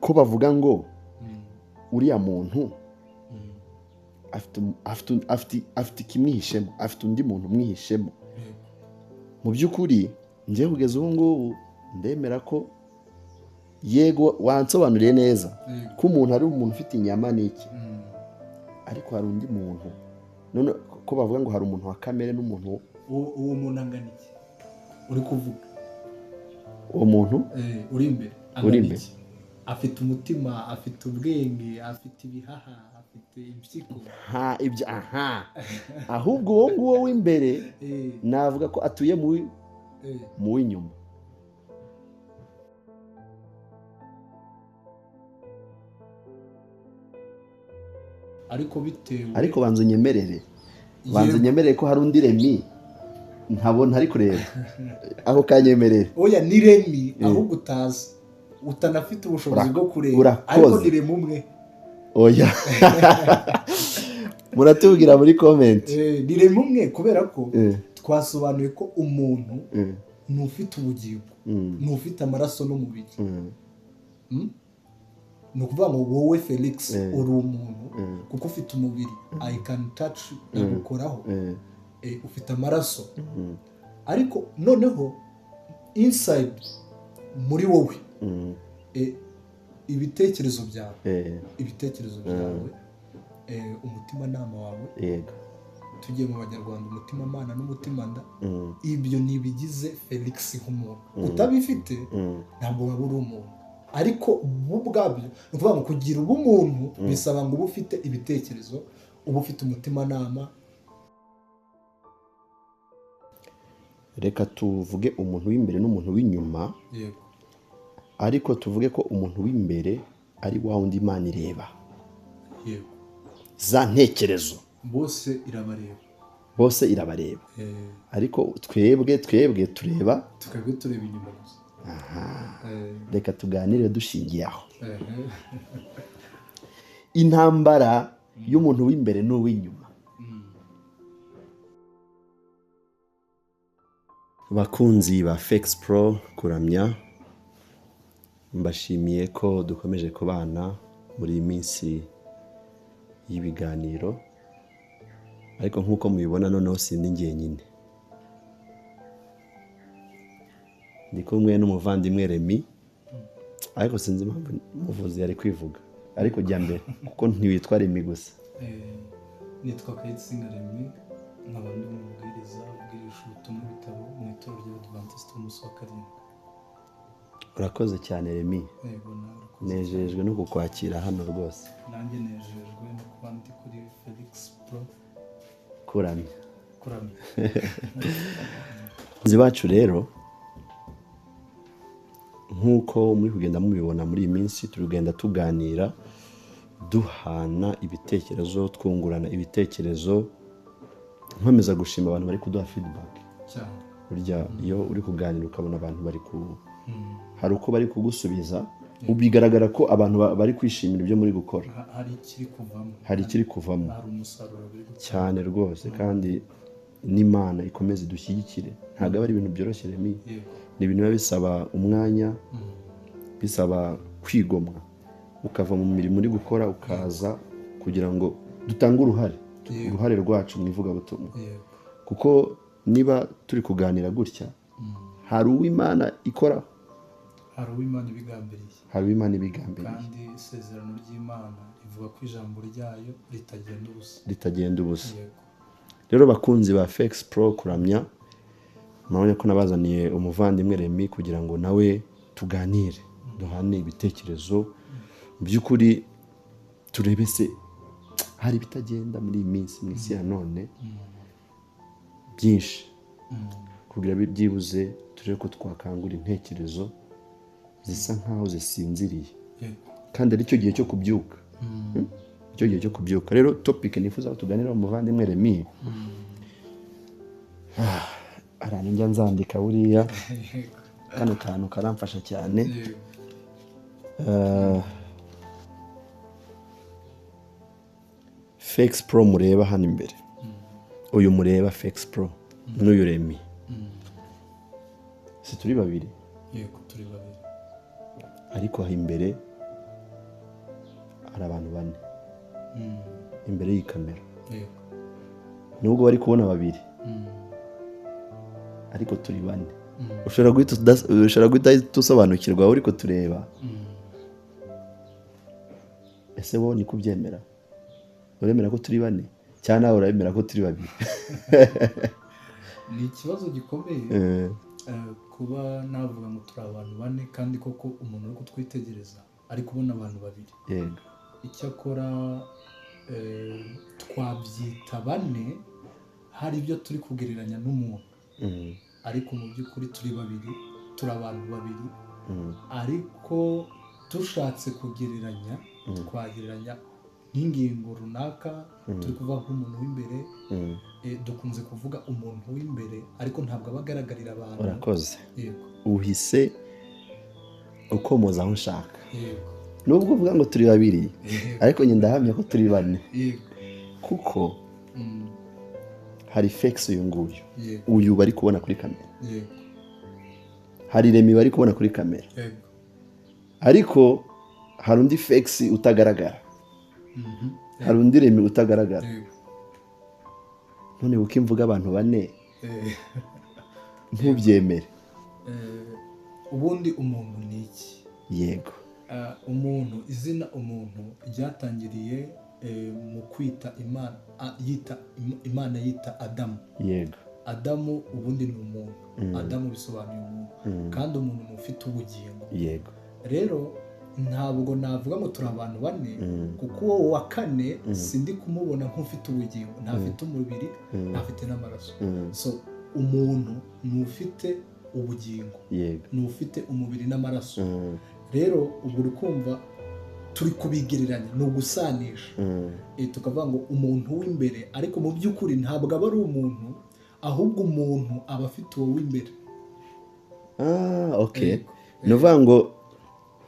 ko bavuga ngo uriya muntu afite ikimwihishemo, afite undi muntu umwihishemo. Mu by'ukuri njye kugeza ubu ngubu ndemera ko yego wansobanuriye neza ko umuntu ari umuntu ufite inyama n'iki, ariko hari undi muntu none ko bavuga ngo hari umuntu wa kamere n'umuntu. Uwo muntu angana iki uri kuvuga? Uwo muntu uri imbere angana iki? Afite umutima, afite ubwenge, afite ibihaha, afite impyiko. Ahubwo uwo nguwo w'imbere navuga ko atuye mu w'inyuma. Ariko banza unyemerere ko hari undi Remi ntabona ari kureba aho kanyemerere. Oya ni Remi ahubwo utazi, utanafite ubushobozi bwo kureba, ariko ni Remi umwe. Oya muratubwira muri comment. Ni Remi umwe kubera ko twasobanuye ko umuntu n'ufite ubugingo, n'ufite amaraso n'umubiri. Ni ukuvuga ngo wowe Felix uri umuntu kuko ufite umubiri, I can touch, nagukoraho, ufite amaraso, ariko noneho inside muri wowe ibitekerezo byawe, umutimanama wawe, tugiye mu Banyarwanda umutimamana n'umutimanda, ibyo nibigize Felix nk'umuntu. Utabifite ntabwo waba uri umuntu. Ariko ubwabyo ni ukuvuga ngo kugira ubumuntu bisaba ngo uba ufite ibitekerezo, uba ufite umutimanama. Reka tuvuge umuntu w'imbere n'umuntu w'inyuma. Yego. Ariko tuvuge ko umuntu w'imbere ari wa wundi Imana ireba. Yego. Za ntekerezo bose irabareba. Ariko twebwe tureba inyuma gusa. Reka tuganire dushingiye aho. Intambara y'umuntu w'imbere n'uw'inyuma. Bakunzi ba Fex Pro kuramya, mbashimiye ko dukomeje kubana muri iyi minsi y'ibiganiro, ariko nk'uko mubibona noneho sindi njyenyine, ndi kumwe n'umuvandimwe Remi, ariko sinzi impamvu umuvuzi yari kwivuga, ariko jya mbere kuko ntiwitwa Remi gusa. Nitwa Kayitsinga Remi, nkaba ndi umubwiriza ubwirisha ubutumwa ibitabo mu itorero ry'Abadiventiste b'umunsi wa karindwi. Urakoze cyane Remi. Yego, nejejwe no kukwakira hano rwose. Nanjye nejejwe no kuba ndi kuri Felix Pro kuramya. Nzi bacu rero, nk'uko muri kugenda mubibona muri iyi minsi, turugenda tuganira duhana ibitekerezo, twungurana ibitekerezo, nkomeza gushima abantu bari kuduha feedback cyane. Burya iyo uri kuganira ukabona abantu hari uko bari kugusubiza, bigaragara ko abantu bari kwishimira ibyo muri gukora, hari ikiri kuvamo, hari umusaruro cyane rwose. Kandi n'Imana ikomeze idushyigikire. Ntabwo ari ibintu byoroshye Remi, ni ibintu biba bisaba umwanya, bisaba kwigomwa, ukava mu mirimo uri gukora ukaza kugira ngo dutange uruhare rwacu mu ivugabutumwa. Kuko niba turi kuganira gutya, hari uw'Imana ikoraho, hari uw'Imana ibigambiriye, kandi isezerano ry'Imana rivuga ko ijambo ryayo ritagenda ubusa. Rero bakunzi ba Fex Pro kuramya, murabona ko nabazaniye umuvandimwe Remi kugira ngo nawe tuganire, duhane ibitekerezo, mu by'ukuri turebe se hari ibitagenda muri iyi minsi mu isi ya none byinshi, kugira byibuze turebe ko twakangura intekerezo zisa nkaho zisinziriye, kandi ari cyo gihe cyo kubyuka. Icyo gihe cyo kubyuka. Rero topic nifuza tuganira umuvandimwe Remi, aranjya nzandika buriya kano kantu karamfasha cyane. Fex Pro mureba hano imbere, uyu mureba Fex Pro n'uyu Remi, si turi babiri? Yego, turi babiri. Ariko aho imbere hari abantu bane imbere y'ikamera, nubwo bari kubona babiri ariko turi bane. ushobora guhita usobanukirwa uri kutureba. Ese wowe ni kubyemera? Uremera ko turi bane cyangwa nawe uremera ko turi babiri? Ni ikibazo gikomeye kuba navuga ngo turi abantu bane kandi koko umuntu uri kutwitegereza ari kubona abantu babiri. Yego. Icyakora twabyita bane hari ibyo turi kugereranya n'umuntu, ariko mu by'ukuri turi babiri, turi abantu babiri, ariko dushatse kugereranya twagereranya nk'ingingo runaka. Turi kuvuga nk'umuntu w'imbere, dukunze kuvuga umuntu w'imbere ariko ntabwo aba agaragarira abantu. Urakoze. Uhise ukomoza aho ushaka. Nubwo uvuga ngo turi babiri ariko njye ndahamya ko turi bane, kuko hari Fex uyu nguyu, uyu bari kubona kuri kamera, hari Remi bari kubona kuri kamera, ariko hari undi Fex utagaragara, hari undi Remi utagaragara. None uko imvuga abantu bane ntubyemere. Ubundi umuntu ni iki? Yego. Umuntu, izina umuntu ryatangiriye mu kwita Imana yita Adamu. Yego. Adamu ubundi ni umuntu. Adamu bisobanuye umuntu, kandi umuntu ni ufite ubugingo. Yego. Rero ntabwo navuga ngo turi abantu bane, kuko uwo wa kane sindi kumubona nk'ufite ubugingo, ntafite umubiri, ntafite n'amaraso. So umuntu ni ufite ubugingo, ni ufite umubiri n'amaraso. Rero ubwo uri kumva turi kubigereranya, ni ugusanisha. Tukavuga ngo umuntu w'imbere, ariko mu by'ukuri ntabwo aba ari umuntu, ahubwo umuntu aba afite uwo w'imbere. Okay. Ni ukuvuga ngo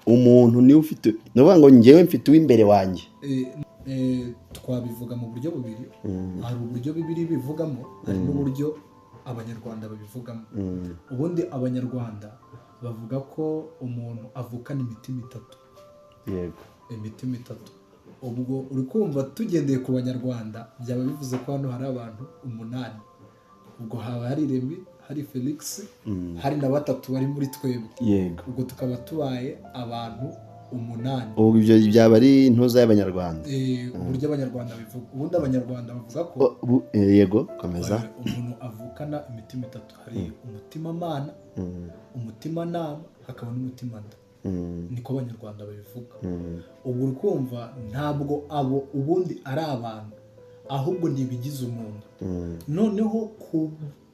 umuntu niwe ufite, ni ukuvuga ngo njyewe mfite uw'imbere wanjye. Twabivuga mu buryo bubiri. Hari uburyo bibiri bivugamo, hari n'uburyo abanyarwanda babivugamo. Ubundi abanyarwanda bavuga ko umuntu avukana imitima itatu. Yego. Imitima itatu. Ubwo uri kumva tugendeye ku banyarwanda byaba bivuze ko hano hari abantu 8. Ubwo haba hari Remi, hari Felix, hari na batatu bari muri twebwe. Yego. Ubwo tukaba tubaye abantu 8. Ubwo ibyo byaba ari intuza y'abanyarwanda. Uburyo abanyarwanda bivuga. Ubundi abanyarwanda bavuga ko yego, komeza. Umuntu avukana imitima itatu. Hari umutima mana, umutima nama, hakaba n'umutima nda. Niko abanyarwanda babivuga. Ubwo uri kumva ntabwo abo ubundi ari abantu, ahubwo ntibigize umuntu. Noneho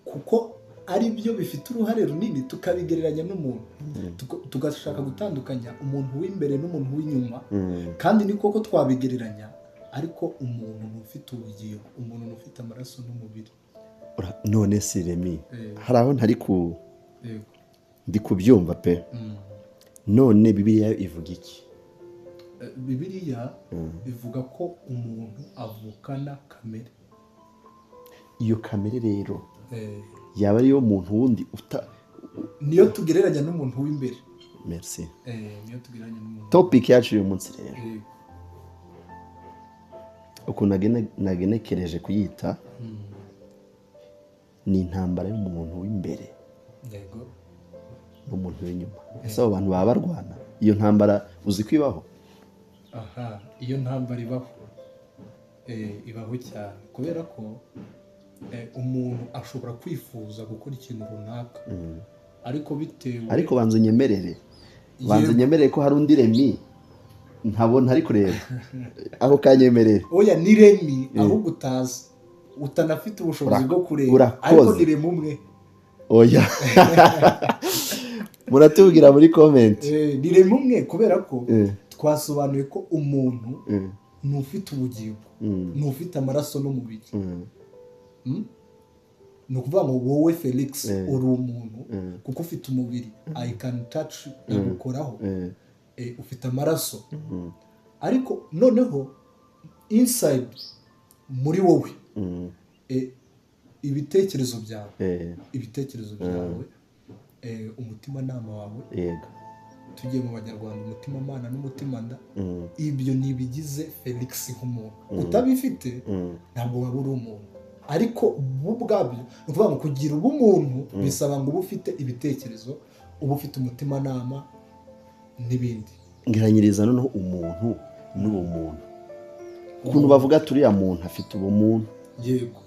kuko ari byo bifite uruhare runini, tukabigereranya n'umuntu, tugashaka gutandukanya umuntu w'imbere n'umuntu w'inyuma. Kandi ni koko twabigereranya, ariko umuntu ufite ubugingo, umuntu ufite amaraso n'umubiri. None si Remi, hari aho ndi kubyumva pe. None Bibiliya ivuga iki? Bibiliya ivuga ko umuntu avukana kamere. Iyo kamere rero yaba ariyo muntu wundi niyo tugereranya n'umuntu w'imbere. Merci. Niyo tugereranya n'umuntu. Topic yacu uyu munsi rero, ukuntu nagenekereje kuyita ni intambara y'umuntu w'imbere. Yego. N'umuntu w'inyuma. Ese abo bantu baba barwana? Iyo ntambara uzi ko ibaho? Iyo ntambara ibaho. Ibaho cyane, kubera ko umuntu ashobora kwifuza gukora ikintu runaka, ariko bitewe, ariko banza unyemerere ko hari undi Remi ntabona ari kureba. Aho kanyemerere. Oya, ni Remi ahubwo utazi, utanafite ubushobozi bwo kureba, ariko ni Remi umwe. Oya. Muratubwira muri comment. Ni Remi umwe, kubera ko twasobanuye ko umuntu ni ufite ubugingo, ni ufite amaraso n'umubiri. Ni ukuvuga ngo wowe Felix uri umuntu, kuko ufite umubiri, I can touch, nagukoraho, ufite amaraso. Ariko noneho inside muri wowe, ibitekerezo byawe, umutima nama wawe, tugiye mu banyarwanda umutima mana n'umutima nda, ibyo ntibigize Felix nk'umuntu. Utabifite ntabwo waba uri umuntu, ariko bo ubwabyo ni ukuvuga ngo kugira ubumuntu bisaba ngo uba ufite ibitekerezo, uba ufite umutimanama n'ibindi. Ngiranyiriza noneho umuntu n'ubumuntu, ukuntu bavuga turiya muntu afite ubumuntu. Yego,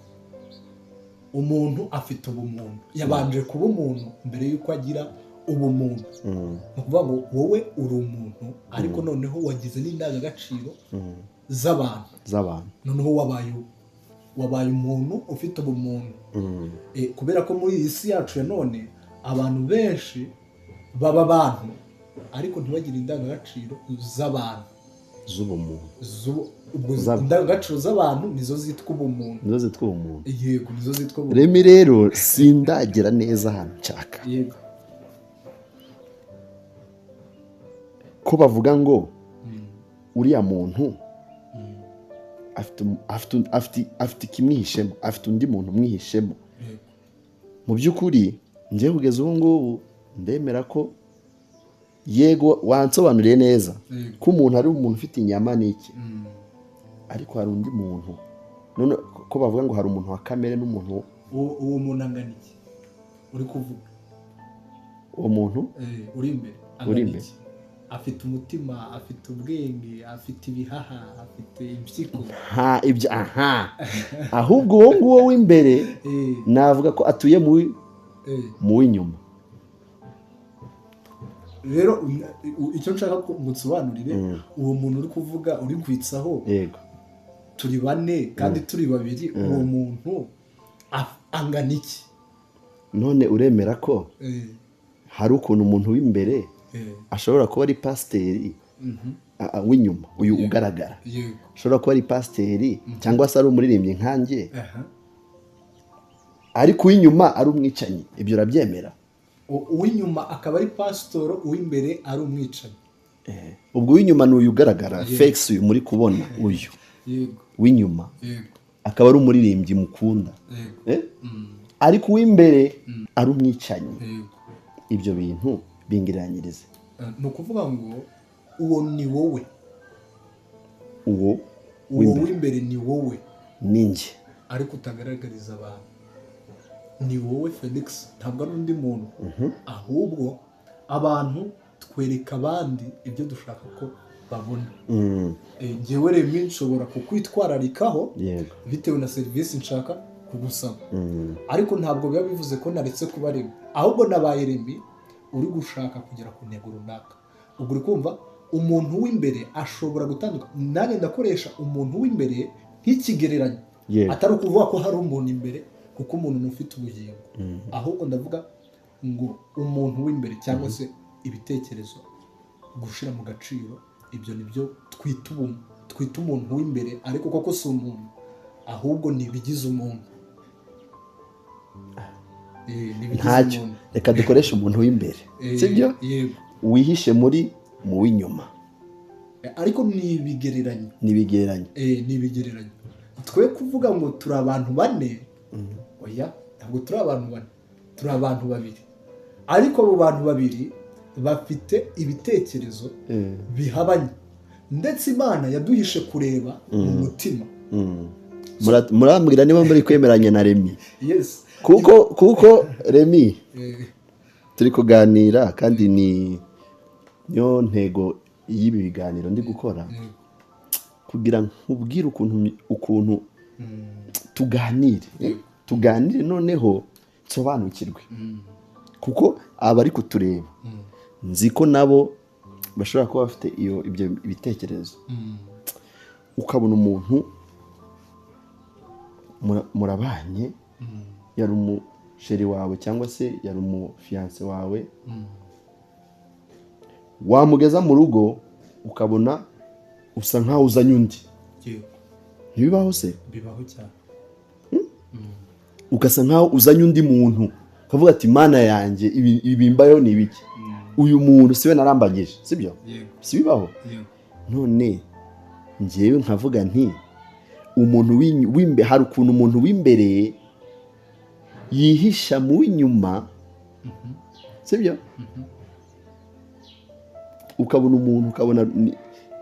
umuntu afite ubumuntu, yabanje kuba umuntu mbere y'uko agira ubumuntu. Ni ukuvuga ngo wowe uri umuntu, ariko noneho wagize n'indangagaciro z'abantu, noneho wabaye umuntu ufite ubumuntu. Kubera ko muri iyi si yacu ya none abantu benshi baba abantu ariko ntibagire indangagaciro z'abantu, z'ubumuntu. Indangagaciro z'abantu nizo zitwa ubumuntu. Yego, nizo zitwa ubumuntu. Remi rero sindagera neza hano nshaka. Yego, ko bavuga ngo uriya muntu afite ikimwihishemo, afite undi muntu umwihishemo. Mu by'ukuri njye kugeza ubu ngubu ndemera ko yego wansobanuriye neza ko umuntu ari umuntu ufite inyama n'iki, ariko hari undi muntu. None ko bavuga ngo hari umuntu wa kamere n'umuntu. Uwo muntu angana iki uri kuvuga? Uwo muntu uri imbere afite umutima, afite ubwenge, afite ibihaha, afite impyiko. Ahubwo uwo nguwo w'imbere navuga ko atuye mu w'inyuma. Rero icyo nshaka ko mutsobanurire, uwo muntu uri kuvuga uri kwitsaho, yego, turi bane kandi turi babiri, uwo muntu angana iki? None uremera ko hari ukuntu umuntu w'imbere ashobora kuba ari pasiteri w'inyuma, uyu ugaragara ashobora kuba ari pasiteri cyangwa se ari umuririmbyi nkanjye, ariko uw'inyuma ari umwicanyi. Ibyo urabyemera? Uw'inyuma akaba ari pasitoro, uw'imbere ari umwicanyi. Ubwo uw'inyuma ni uyu ugaragara, Felix uyu muri kubona, uyu w'inyuma akaba ari umuririmbyi mukunda, ariko uw'imbere ari umwicanyi. Ibyo bintu bingiranyirize. Ni ukuvuga ngo uwo ni wowe, uwo w'imbere ni wowe, ni njye, ariko utagaragariza abantu. Ni wowe Felix, ntabwo ari undi muntu. Ahubwo abantu twereka abandi ibyo dushaka ko babona. Njyewe Remi nshobora kukwitwararikaho bitewe na serivisi nshaka kugusaba, ariko ntabwo biba bivuze ko naretse kuba Remi, ahubwo nabaye Remi uri gushaka kugera ku ntego runaka. Ubwo uri kumva umuntu w'imbere ashobora gutandukana. Nanjye ndakoresha umuntu w'imbere nk'ikigereranyo, atari ukuvuga ko hari umuntu imbere, kuko umuntu ni ufite ubugingo. Ahubwo ndavuga ngo umuntu w'imbere cyangwa se ibitekerezo, gushyira mu gaciro, ibyo nibyo twita umuntu w'imbere, ariko koko si umuntu, ahubwo ni ibigize umuntu. Ntacyo, reka dukoreshe umuntu w'imbere, sibyo? Wihishe mu w'inyuma, ariko ni ibigereranyo. Twe kuvuga ngo turi abantu bane, oya, ntabwo turi abantu bane, turi abantu babiri, ariko abo bantu babiri bafite ibitekerezo bihabanye, ndetse Imana yaduhishe kureba mu mutima. Murambwira niba muri kwemeranya na Remi? kuko Remi turi kuganira, kandi niyo ntego y'ibi biganiro ndi gukora, kugira nkubwire ukuntu tuganire noneho nsobanukirwe, kuko abari kutureba nzi ko nabo bashobora kuba bafite ibyo bitekerezo. Ukabona umuntu murabanye, yari umusheri wawe cyangwa se yari umufiyanse wawe, wamugeza mu rugo ukabona usa nkaho uzanye undi. Ntibibaho se? Bibaho cyane. Ugasa nkaho uzanye undi muntu, ukavuga ati Mana yanjye ibimbayo ni ibiki? Uyu muntu siwe narambagije, sibyo? Si bibaho? None njyewe nkavuga nti umuntu w'imbere, hari ukuntu umuntu w'imbere yihisha mu w'inyuma, sibyo? ukabona umuntu ukabona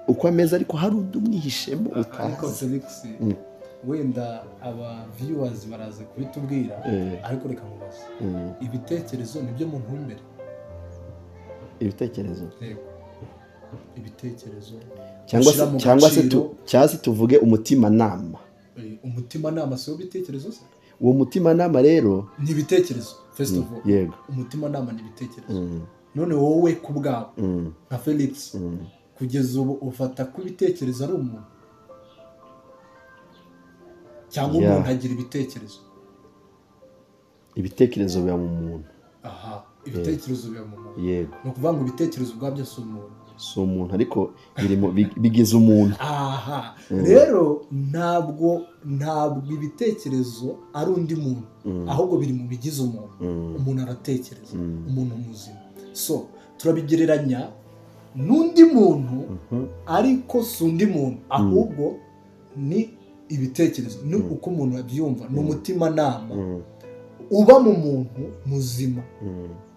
uko ameze ariko hari undi umwihishemo ariko Felix wenda aba viewers baraza kubitubwira ariko reka mubaze ibitekerezo nibyo mu ntumbere ibitekerezo cyangwa se tuvuge umutima nama si ibitekerezo se uwo mutima nama rero ni ibitekerezo first of all yego umutima nama ni ibitekerezo none wowe ku bwawe nka Felix kugeza ubu ufata ko ibitekerezo ari umuntu cyangwa umuntu agira ibitekerezo biba mu muntu ibitekerezo biba mu muntu yego ni ukuvuga ngo ibitekerezo ubwabyo si umuntu ariko bigize umuntu rero ntabwo ibitekerezo ari undi muntu ahubwo biri mu bigize umuntu aratekereza umuntu muzima so turabigereranya n'undi muntu ariko si undi muntu ahubwo ni ibitekerezo ni uko umuntu abyumva ni umutimanama uba mu muntu muzima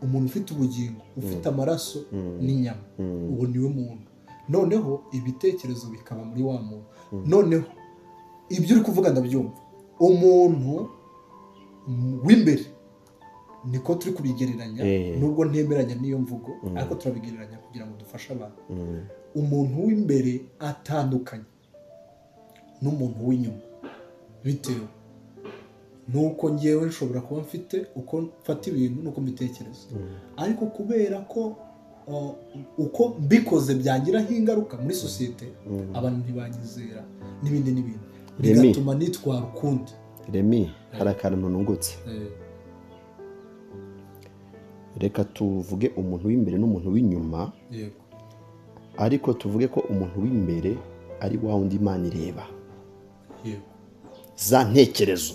umuntu ufite ubugingo ufite amaraso n'inyama ubu niwe muntu noneho ibitekerezo bikaba muri wa muntu noneho ibyo uri kuvuga ndabyumva umuntu w'imbere niko turi kubigereranya nubwo ntemeranya n'iyo mvugo ariko turabigereranya kugira ngo dufashe abantu umuntu w'imbere atandukanye n'umuntu w'inyuma bitewe nuko ngewe nshobora kuba mfite uko mfata ibintu nuko mbitekereza ariko kubera ko uko mbikoze byangiraho ingaruka muri sosiyete abantu ntibanyizera n'ibindi bigatuma nitwara ukundi Remi hari akantu nungutse reka tuvuge umuntu w'imbere n'umuntu w'inyuma ariko tuvuge ko umuntu w'imbere ari wa wundi Imana ireba za ntekerezo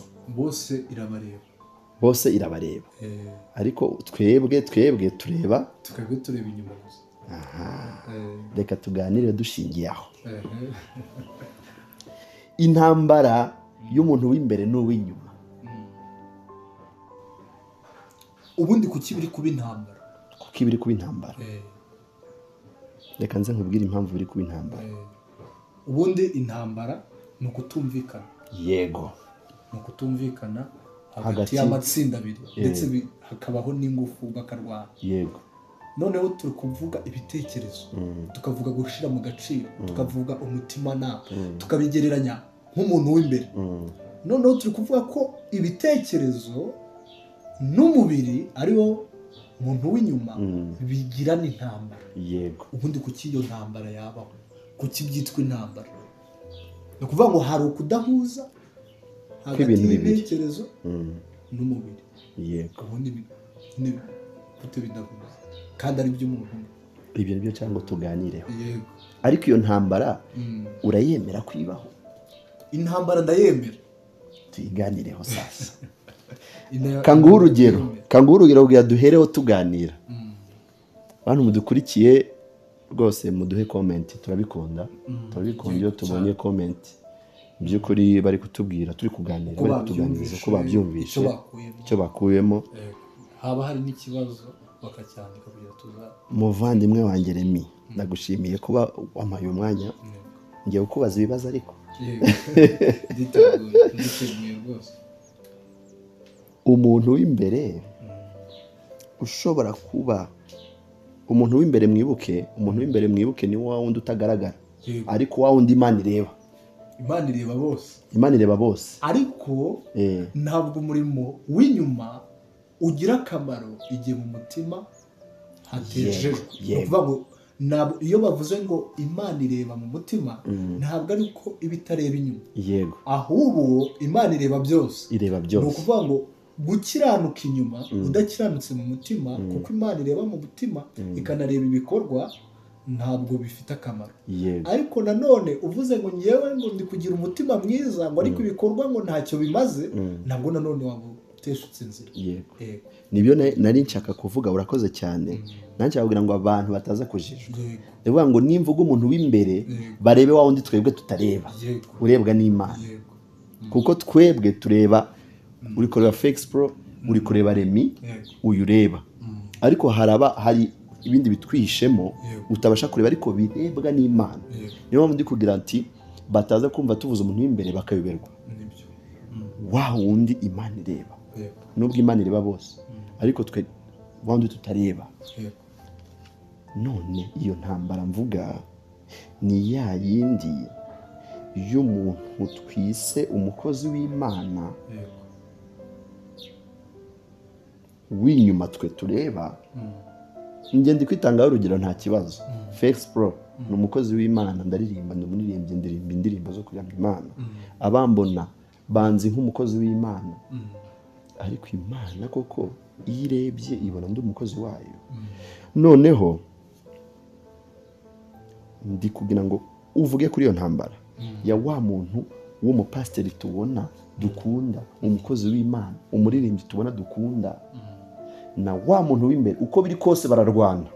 bose irabareba ariko twebwe tureba inyuma gusa reka tuganire dushingiye aho intambara y'umuntu w'imbere n'uw'inyuma ubundi kuki biri kuba intambara reka nze nkubwire impamvu biri kuba intambara ubundi intambara ni ukutumvikana yego ni ukutumvikana hagati y'amatsinda abiri ndetse hakabaho n'ingufu bakarwana yego noneho turi kuvuga ibitekerezo tukavuga gushyira mu gaciro tukavuga umutimanama tukabigereranya nk'umuntu w'imbere noneho turi kuvuga ko ibitekerezo n'umubiri ariwo muntu w'inyuma bigirana intambara yego ubundi kuki iyo ntambara yabaho kuki byitwa intambara ni ukuvuga ngo hari ukudahuza hagati y'ibitekerezo n'umubiri yego ubundi gute bidahuza kandi ari by'umuntu ibyo nibyo cyangwa tuganireho ariko iyo ntambara urayemera kwibaho intambara ndayemera tuyiganireho sasa kanguha urugero bwa duhereho tuganira abantu mudukurikiye rwose muduhe comment turabikunda iyo tubonye comment by'ukuri bari kutubwira turi kuganira bari kutuganiriza uko babyumvishe icyo bakuyemo haba hari n'ikibazo bakacyandika kugira tuza muvandimwe wanjye Remi ndagushimiye kuba wampaye umwanya ngiye kukubaza ibibazo ariko umuntu w'imbere ushobora kuba umuntu w'imbere mwibuke ni wa wundi utagaragara ariko wa wundi Imana ireba bose ariko ntabwo umurimo w'inyuma ugira akamaro igihe mu mutima hatejejwe ni ukuvuga ngo iyo bavuze ngo Imana ireba mu mutima ntabwo ari uko iba itareba inyuma yego ahubwo Imana ireba byose ni ukuvuga ngo gukiranuka inyuma udakiranutse mu mutima kuko Imana ireba mu mutima ikanareba ibikorwa ntabwo bifite akamaro ariko nanone uvuze ngo ngewe ngo ndi kugira umutima mwiza ngo ariko ibikorwa ngo ntacyo bimaze ntabwo nanone waba uteshutse inzira nibyo nari nshaka kuvuga urakoze cyane nanjye babwira ngo abantu bataza kujijwa ndavuga ngo nimvuga umuntu w'imbere barebe wa wundi twebwe tutareba urebwa n'Imana kuko twebwe tureba uri kureba Felix Pro uri kureba Remi uyu ureba ariko hari ibindi bitwihishemo utabasha kureba ariko birebwa n'Imana. Niyo mpamvu ndi kugira ati bataza kumva tuvuze umuntu w'imbere bakayoberwa. Wa wundi Imana ireba. Nubwo Imana ireba bose ariko twe wundi tutareba. None iyo ntambara mvuga ni ya yindi y'umuntu twise umukozi w'Imana w'inyuma twe tureba. Njye ndi kwitangaho urugero nta kibazo. Felix Pro ni umukozi w'Imana, ndaririmba, ndumuririmbye, ndirimba indirimbo zo kuramya Imana. Abambona banzi nk'umukozi w'Imana, ariko Imana koko iyo irebye ibona ndi umukozi wayo. Noneho ndi kugira ngo uvuge kuri iyo ntambara ya wa muntu w'umupasiteri tubona dukunda, umukozi w'Imana, umuririmbyi tubona dukunda, na wa muntu w'imbere uko biri kose bararwana.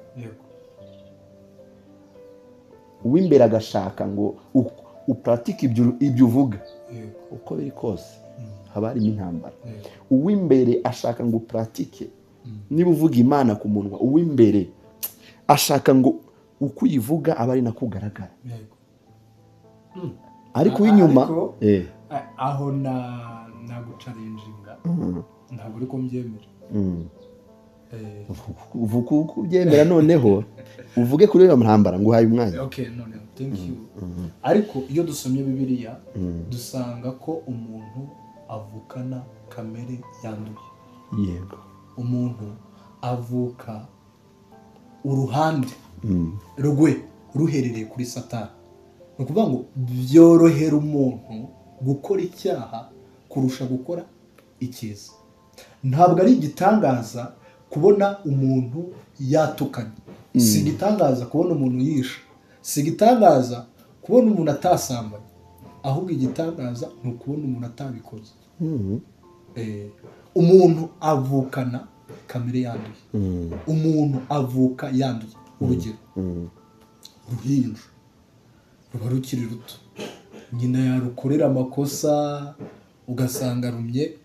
Uw'imbere agashaka ngo upratike ibyo uvuga, uko biri kose haba harimo intambara. Uw'imbere ashaka ngo upratike, niba uvuga Imana ku munwa, uw'imbere ashaka ngo uko uyivuga aba ari nako ugaragara. Ariko uw'inyuma aho nagucarinjinga ntabwo uri kumbyemera. Uvuga uko ubyemera, noneho uvuge kuri iyo ntambara ngo uhaye umwanya. Okay, none thank you. Ariko iyo dusomye Bibiliya dusanga ko umuntu avukana kamere yanduye. Yego. Umuntu avuka uruhande rwe ruherereye kuri Satani. Ni ukuvuga ngo byorohera umuntu gukora icyaha kurusha gukora icyiza. Ntabwo ari igitangaza kubona umuntu yatukanye, si igitangaza kubona umuntu yisha, si igitangaza kubona umuntu atasambanye, ahubwo igitangaza ni ukubona umuntu atabikoze. Umuntu avukana kamere yanduye. Umuntu avuka yanduye. Urugero, uruhinja ruba rukiri ruto, nyina yarukorera amakosa ugasanga arumye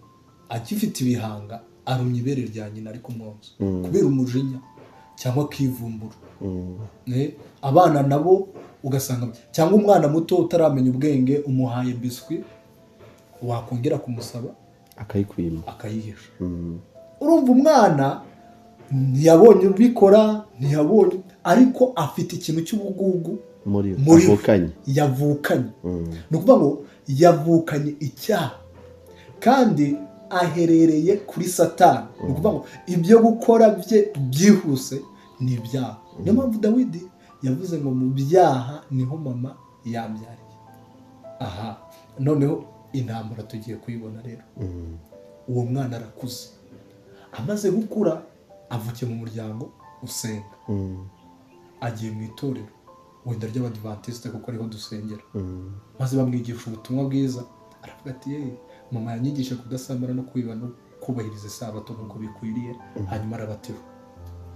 agifite ibihanga, arumye ibere rya nyina ariko mwonsa kubera umujinya cyangwa akivumbura. Abana nabo ugasanga, cyangwa umwana muto utaramenya ubwenge umuhaye biswi, wakongera kumusaba akayikwima akayihisha. Urumva umwana ntiyabonye ubikora, ntiyabonye, ariko afite ikintu cy'ubugugu muri yavukanye. Ni ukuvuga ngo yavukanye icyaha kandi aherereye kuri Satani. Ni ukuvuga ngo ibyo gukora bye byihuse ni ibyaha. Niyo mpamvu Dawidi yavuze ngo mu byaha niho mama yabyariye. Aha, noneho intambara tugiye kuyibona rero. Uwo mwana arakuze, amaze gukura, avukiye mu muryango usenga, agiye mu itorero wenda ry'Abadiventiste kuko ariho dusengera, maze bamwigisha ubutumwa bwiza. Aravuga ati mama yanyigisha kudasambana no kwiba no kubahiriza isabato nk'uko bikwiriye. Hanyuma arabatira.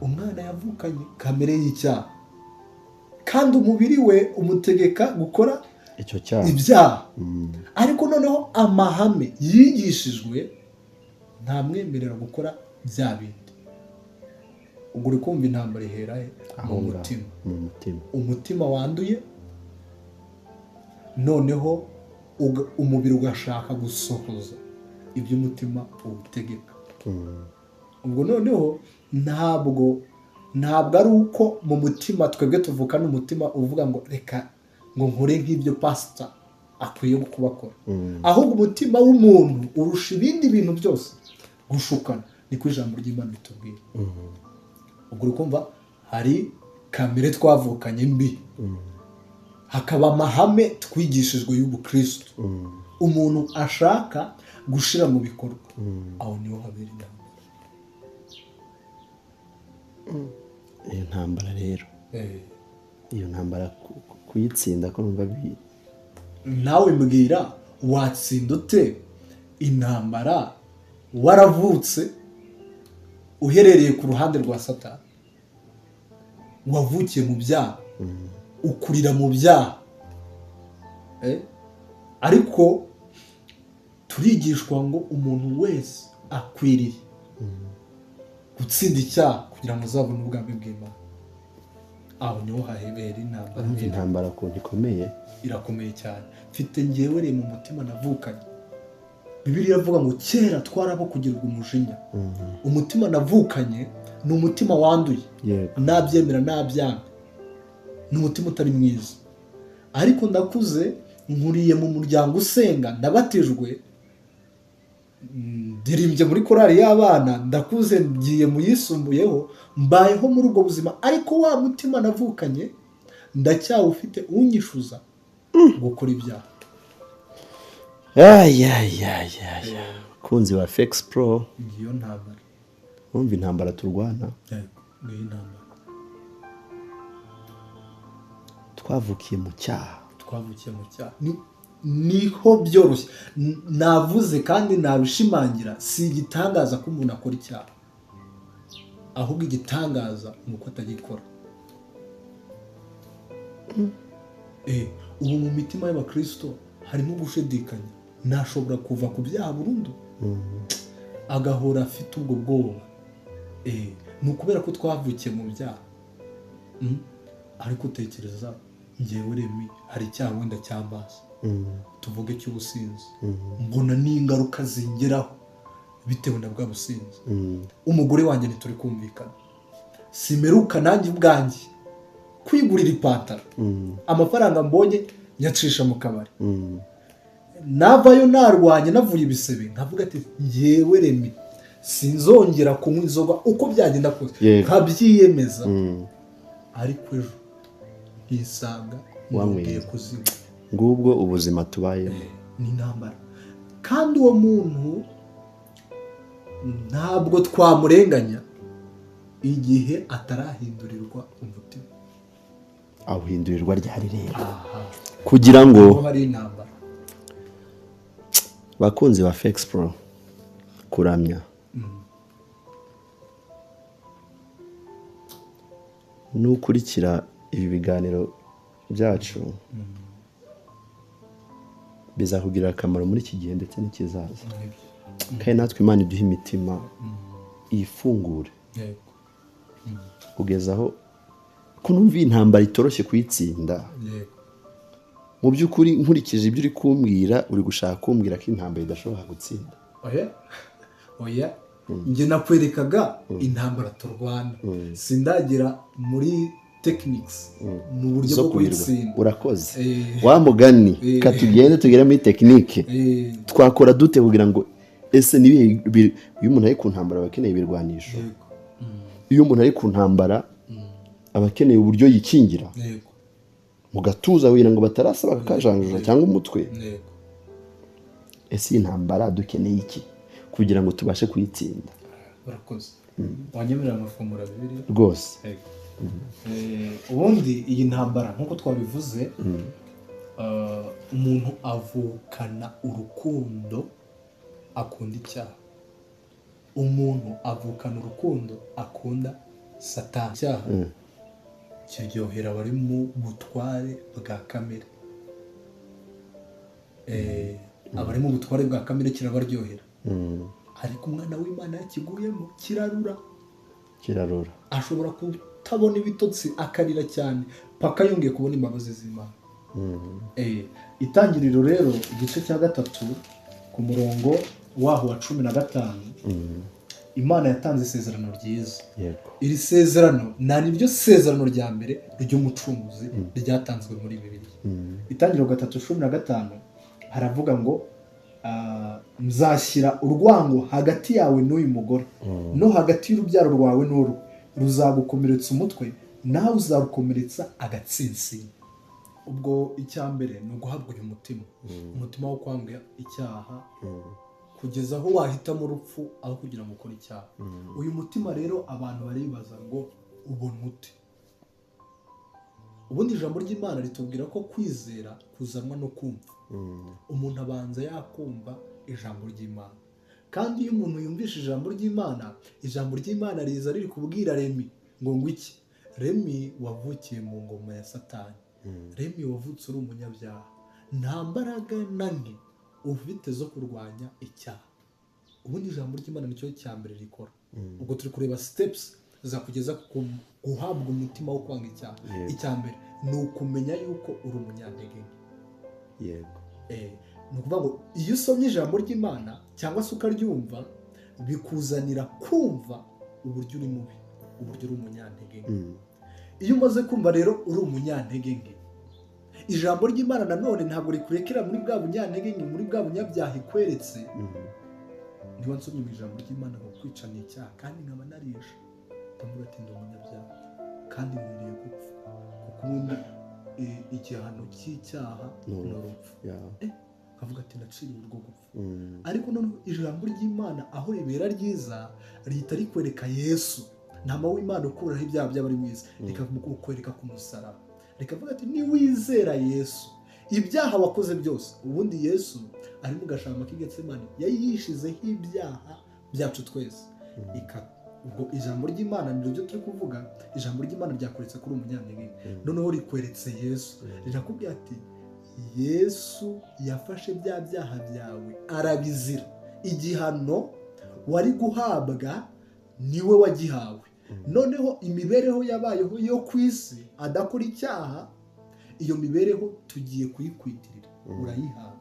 Umwana yavukanye kamere y'icyaha kandi umubiri we umutegeka gukora icyo cyaha, ibyaha. Ariko noneho amahame yigishijwe ntamwemerera gukora bya bindi. Ubwo uri kumva intambara ihera mu mutima. Umutima wanduye, noneho umubiri ugashaka gusohoza ibyo umutima uwutegeka. Ubwo noneho ntabwo ari uko mu mutima twebwe tuvukana umutima uvuga ngo reka ngo nkore nk'ibyo pastor akwiye kubakora. Ahubwo umutima w'umuntu urusha ibindi bintu byose gushukana. Niko ijambo ry'Imana ritubwira. Ubwo uri kumva hari kamere twavukanye mbi, hakaba amahame twigishijwe y'ubukristo umuntu ashaka gushira mu bikorwa. Aho niho habera intambara. Iyo ntambara rero, iyo ntambara kuyitsinda ko numva bibi. Nawe mbwira, watsinda ute intambara waravutse uherereye ku ruhande rwa Satani, wavukiye mu byaha, ukurira mu byaha, ariko turigishwa ngo umuntu wese akwiriye gutsinda icyaha kugira ngo azabone ubwami bw'Imana. aho niho hahebera intambara. Intambara ku ikomeye, irakomeye cyane. Mfite ngewe mu mutima navukanye. Bibiliya iravuga ngo kera twarabo kugirirwa umujinya. Umutima navukanye ni umutima wanduye, nabyemera nabyanga, ni umutima utari mwiza. Ariko ndakuze, nkuriye mu muryango usenga, ndabatijwe, ndirimbye muri korali y'abana, ndakuze ngiye mu yisumbuyeho, mbayeho muri ubwo buzima. Ariko wa mutima navukanye ndacyawufite unyishuza gukora ibyaha. kunzi wa Fex Pro, ngiyo ntambara. wumva intambara turwana. Ngiyo ntambara. Twavukiye mu cyaha. Niho byoroshye. Navuze kandi nabishimangira, si igitangaza ko umuntu akora icyaha, ahubwo igitangaza ni uko atagikora. Ubu mu mitima y'abakristo harimo gushidikanya. Ntashobora kuva ku byaha burundu, agahora afite ubwo bwoba. Ni ukubera ko twavukiye mu byaha. Ariko utekereza, ngewe Remi, hari icyaha wenda cyambaza, tuvuge cy'ubusinzi, mbona n'ingaruka zingeraho bitewe na bwa businzi. Umugore wanjye ntituri kumvikana, simeruka nanjye ubwanjye kwigurira ipantaro, amafaranga mbonye nyacisha mu kabari, navayo narwanye navuye ibisebe, nkavuga ati ngewe Remi sinzongera kunywa inzoga uko byagenda kose, nkabyiyemeza. Ariko ejo nkisanga ngiye kuzimu. Ngubwo ubuzima tubayemo, ni intambara. Kandi uwo muntu ntabwo twamurenganya igihe atarahindurirwa umutima. awuhindurirwa ryari rero, kugira ngo hari intambara. bakunzi ba Fex Pro, kuramya nukurikira ibi biganiro byacu, bizakugirira akamaro muri iki gihe ndetse n'ikizaza. Kandi natwe Imana iduha imitima ifungure, kugeza aho kunumva intambara itoroshye kuyitsinda. Mu by'ukuri nkurikije ibyo uri kumbwira, uri gushaka kumbwira ko intambara idashobora gutsinda. Oya, njye nakwerekaga intambara turwana, sindagira muri techniques, mu buryo bwo kuyitsinda. Urakoze. Wa mugani, katugende tugere muri technique. Twakora dute kugira ngo ese nibihe iyo umuntu ari ku ntambara abakeneye ibirwanisho, iyo umuntu ari ku ntambara abakeneye uburyo yikingira, mu gatuza kugira ngo batarasaba akajanjura cyangwa umutwe. Ese intambara dukeneye iki kugira ngo tubashe kuyitsinda? Urakoze. Wanyemerera amafunguro abiri rwose. Ubundi iyi ntambara nkuko twabivuze, umuntu avukana urukundo akunda icyaha. Umuntu avukana urukundo akunda Satani. Icyaha kiryohera abari mu butware bwa kamere. Abari mu butware bwa kamere kirabaryohera. Ariko umwana w'Imana yakiguyemo kirarura. Ashobora kutabona ibitotsi akarira cyane paka yongeye kubona imbabazi z'Imana. Itangiriro rero igice cya 3 ku murongo waho wa 15, Imana yatanze isezerano ryiza. Iri sezerano niryo sezerano rya mbere ry'umucunguzi ryatanzwe muri Bibiliya. Itangiriro 3:15 haravuga ngo nzashyira urwango hagati yawe n'uyu mugore, no hagati y'urubyaro rwawe n'uru, ruzagukomeretsa umutwe nawe uzarukomeretsa agatsinsi. Ubwo icyambere ni uguhabwa uyu umutima wo kwanga icyaha, kugeza aho wahitamo urupfu aho kugira ngo ukore icyaha. Uyu mutima rero abantu baribaza ngo ubona ute? Ubundi ijambo ry'Imana ritubwira ko kwizera kuzanwa no kumva. Umuntu abanza yakumva ijambo ry'Imana, kandi iyo umuntu yumvishe ijambo ry'Imana riza riri kubwira Remi ngo iki? Remi wavukiye mu ngoma ya Satani, Remi wavutse uri umunyabyaha, nta mbaraga nanke ufite zo kurwanya icyaha. Ubundi ijambo ry'Imana nicyo cyambere rikora. Ubwo turi kureba steps zakugeza ku guhabwa umutima wo kwanga icyaha. Icya mbere ni ukumenya yuko uri umunyantege nke. Yego. Ni ukuvuga ngo iyo usomye ijambo ry'Imana cyangwa se ukaryumva bikuzanira kumva uburyo uri mubi, uburyo uri umunyantege nke. Iyo umaze kumva rero uri umunyantege nke, ijambo ry'Imana nanone ntabwo rikurekera muri bwa bunyantege nke, muri bwa bunyabyaha ikweretse. Niba nsomye mu ijambo ry'Imana ngo kwica ni icyaha kandi nkaba narisha, ndavuga ati ndi umunyabyaha kandi nkwiriye gupfa, kuko ubundi igihano cy'icyaha ni urupfu. Kavuga ati naciriwe urwo gupfa. Ariko noneho ijambo ry'Imana aho ribera ryiza rihita rikwereka Yesu, ntama w'Imana ukuraho ibyaha by'abari mu isi, rikakwereka ku musaraba, rikavuga ati niwizera Yesu ibyaha wakoze byose. Ubundi Yesu ari mu gashamba k'i Getsemani yayishizeho ibyaha byacu twese. Ubwo ijambo ry'Imana ni ryo turi kuvuga, ijambo ry'Imana ryakweretse kuri umunyantege, noneho rikweretse Yesu, rirakubwira ati Yesu yafashe bya byaha byawe arabizira, igihano wari guhabwa niwe wagihawe. Noneho imibereho yabayeho yo ku isi adakora icyaha, iyo mibereho tugiye kuyikwitirira, urayihabwa.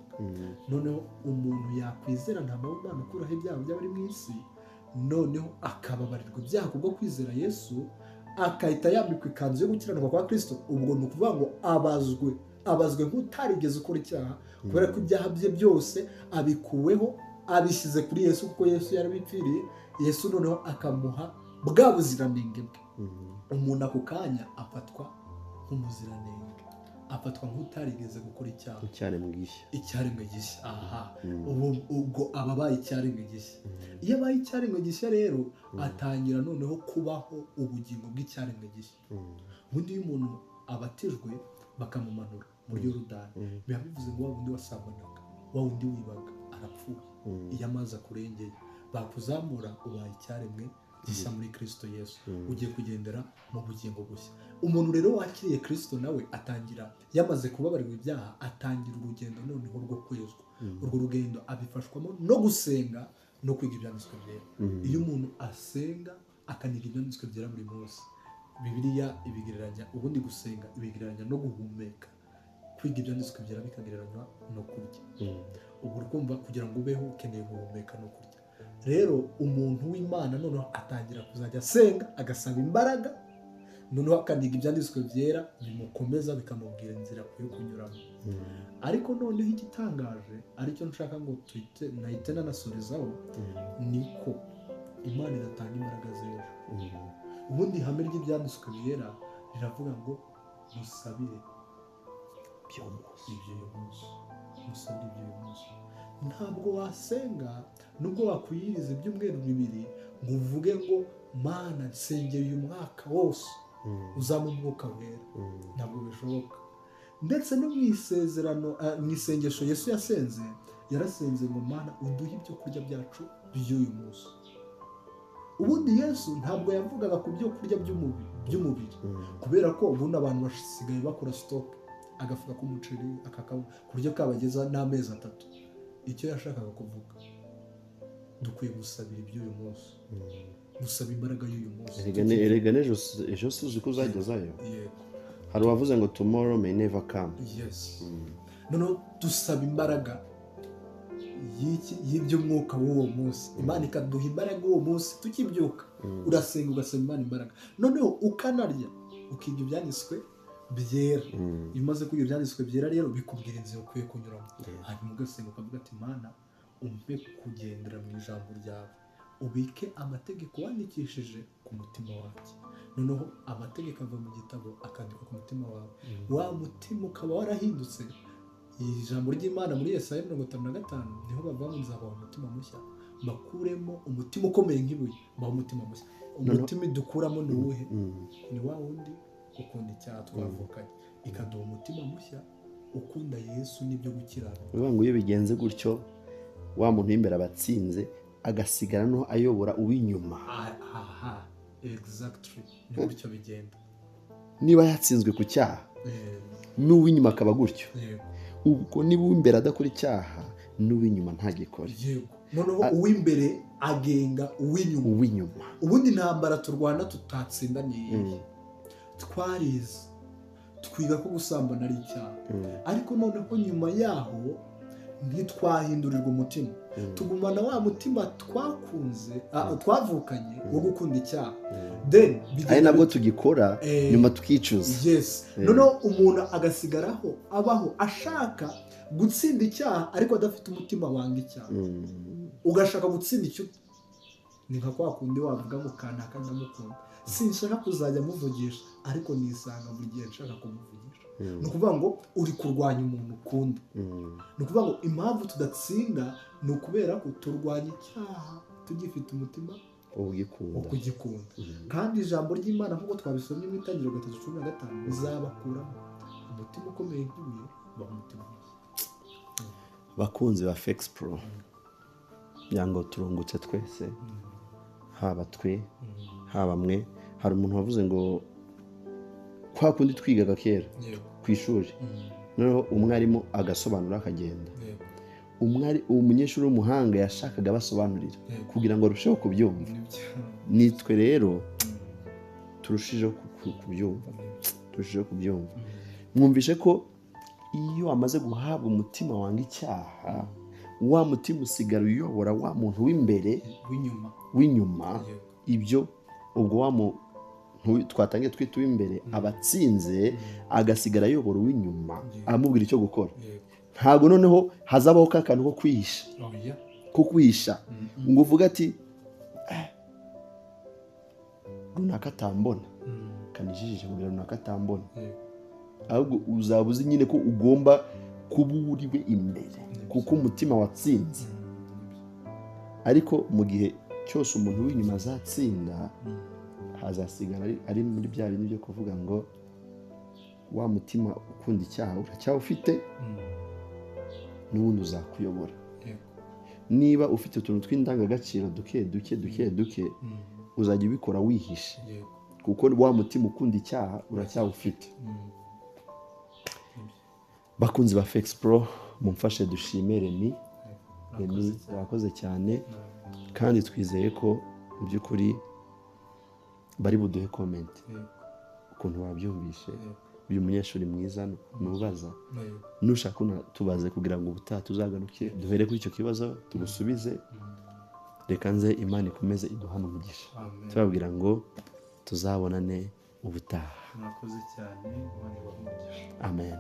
Noneho umuntu yakwizera ntama w'Imana ukuraho ibyaha by'abari mu isi, noneho akababarirwa ibyaha kubwo kwizera Yesu, akahita yambikwa ikanzu yo gukiranuka kwa Kristo. Ubwo ni ukuvuga ngo abazwe nk'utarigeze ukora icyaha, kubera ko ibyaha bye byose abikuweho, abishyize kuri Yesu, kuko Yesu yarabipfiriye. Yesu noneho akamuha bwa buziranenge bwe. Umuntu ako kanya afatwa nk'umuziranenge, afatwa nk'utarigeze gukora icyaha, icyaremwe gishya. Ubwo aba abaye icyaremwe gishya. Iyo abaye icyaremwe gishya rero atangira noneho kubaho ubugingo bw'icyaremwe gishya. Ubundi iyo umuntu abatijwe bakamumanura muri Yorodani, biba bivuze ngo wa wundi wasambanaga, wa wundi wibaga arapfuye. Iyo amazi akurengeye bakuzamura, ubaye icyaremwe gishya muri Kristo Yesu, ugiye kugendera mu bugingo bushya. Umuntu rero wakiriye Kristo nawe atangira, yamaze kubabarirwa ibyaha, atangira urugendo noneho rwo kwezwa. Urwo rugendo abifashwamo no gusenga no kwiga ibyanditswe byera. Iyo umuntu asenga akaniga ibyanditswe byera buri munsi, Bibiliya ibigereranya, ubundi gusenga ibigereranya no guhumeka, kwiga ibyanditswe byera bikagereranywa no kurya. Ubu urumva kugira ngo ubeho ukeneye guhumeka no kurya. Rero umuntu w'Imana noneho atangira kuzajya asenga, agasaba imbaraga, noneho akaniga ibyanditswe byera bimukomeza, bikamubwira inzira yo kunyuramo. Ariko noneho igitangaje aricyo nshaka ngo nahite nanasorezaho, niko Imana idatanga imbaraga z'ejo. Ubundi ihame ry'ibyanditswe byera riravuga ngo musabire iby'uyu munsi, musabire iby'uyu munsi. Ntabwo wasenga nubwo wakwiyiriza ibyumweru 2 ngo uvuge ngo Mana nsengeye uyu mwaka wose uzama umwuka wera. Ntabwo bishoboka. Ndetse no mu isezerano, mu isengesho Yesu yasenze, yarasenze ngo Mana uduhe ibyo kurya byacu by'uyu munsi. Ubundi Yesu ntabwo yavugaga ku byo kurya by'umubiri, kubera ko ubundi abantu basigaye bakora stock, agafuka k'umuceri kurya kabageza n'amezi 3. Icyo yashakaga kuvuga, dukwiye gusabira iby'uyu munsi, gusaba imbaraga y'uyu munsi. Erega ejo suzi ko uzagezayo. Hari uwavuze ngo tomorrow may never come. Yes. Noneho dusaba imbaraga y'iby'umwuka w'uwo munsi. Imana ikaduha imbaraga uwo munsi tukibyuka. Urasenga ugasaba Imana imbaraga, noneho ukanarya ukiga ibyanditswe byera. Iyo umaze kwiga ibyanditswe byera rero bikubwira inzira ukwiye kunyuramo. Hanyuma ugasenga ukavuga ati Mana umpe kugendera mu ijambo ryawe, ubike amategeko wandikishije ku mutima wanjye. Noneho amategeko ava mu gitabo akandikwa ku mutima wawe, wa mutima ukaba warahindutse. Iri jambo ry'Imana muri Yesaya 55 niho bavuga ngo nzabaha umutima mushya, bakuremo umutima ukomeye nk'ibuye, baha umutima mushya. Umutima dukuramo ni uwuhe? Ni wa wundi ukunda icyaha twavukanye, ikaduha umutima mushya ukunda Yesu n'ibyo gukiranuka. Bivuga ngo iyo bigenze gutyo, wa muntu w'imbere abatsinze agasigara no ayobora uw'inyuma. Exactly, ni gutyo bigenda. Niba yatsinzwe ku cyaha, n'uw'inyuma akaba gutyo. Ubwo niba uw'imbere adakora icyaha, n'uw'inyuma ntagikore. noneho uw'imbere agenga uw'inyuma. Ubundi intambara turwana tutatsinda ni twarize twiga ko gusambana ari icyaha, ariko noneho nyuma yaho ntitwahindurirwa umutima, tugumana wa mutima twakunze twavukanye wo gukunda icyaha, then ari nabwo tugikora nyuma tukicuza. Yes, noneho umuntu agasigaraho abaho ashaka gutsinda icyaha ariko adafite umutima wanga icyaha. Ugashaka gutsinda icyo ni nka kwa kundi wavuga ngo kanaka ndamukunda, sinshaka kuzajya muvugisha ariko nisanga buri gihe nshaka kumuvugisha. Ni ukuvuga ngo uri kurwanya umuntu ukunda. Ni ukuvuga ngo impamvu tudatsinda ni ukubera ko turwanya icyaha tugifite umutima wo kugikunda. Kandi ijambo ry'Imana nk'uko twabisomye mu Itangiriro 3:15 bizabakuramo umutima ukomeye nk'ibuye baha umutima. Bakunzi ba Fex Pro, yango turungutse twese, haba twe haba mwe. Hari umuntu wavuze ngo kwa kundi twigaga kera ku ishuri, noneho umwarimu agasobanura akagenda, umunyeshuri w'umuhanga yashakaga basobanurira kugira ngo arusheho kubyumva. Nitwe rero turushijeho kubyumva. Mwumvishe ko iyo amaze guhabwa umutima wanga icyaha, wa mutima usigara uyobora wa muntu w'imbere w'inyuma. Ibyo ubwo wa muntu twatangiye twita uw'imbere abatsinze, agasigara ayobora uw'inyuma amubwira icyo gukora. Ntabwo noneho hazabaho ka kantu ko kwihisha ngo uvuge ati runaka atambona, kanijijije ngo runaka atambona. Ahubwo uzaba uzi nyine ko ugomba kuba uriwe imbere kuko umutima watsinze. Ariko mu gihe cyose umuntu w'inyuma azatsinda, hazasigara ari muri bya bintu byo kuvuga ngo wa mutima ukunda icyaha uracyawufite, n'ubundi uzakuyobora. Niba ufite utuntu tw'indangagaciro duke uzajya ubikora wihishe, kuko wa mutima ukunda icyaha uracyawufite. Bakunzi ba Fex Pro, mumfashe dushime Remy yakoze cyane, kandi twizeye ko mu by'ukuri bari buduhe comment ukuntu wabyumvishe. Uyu munyeshuri mwiza nubaza, nushaka tubaze kugira ngo ubutaha tuzagaruke duhere kuri icyo kibazo tugusubize. Reka nze Imana ikomeze iduhane umugisha, tubabwira ngo tuzabonane ubutaha. Mwakoze cyane, Imana ibahe umugisha. Amen.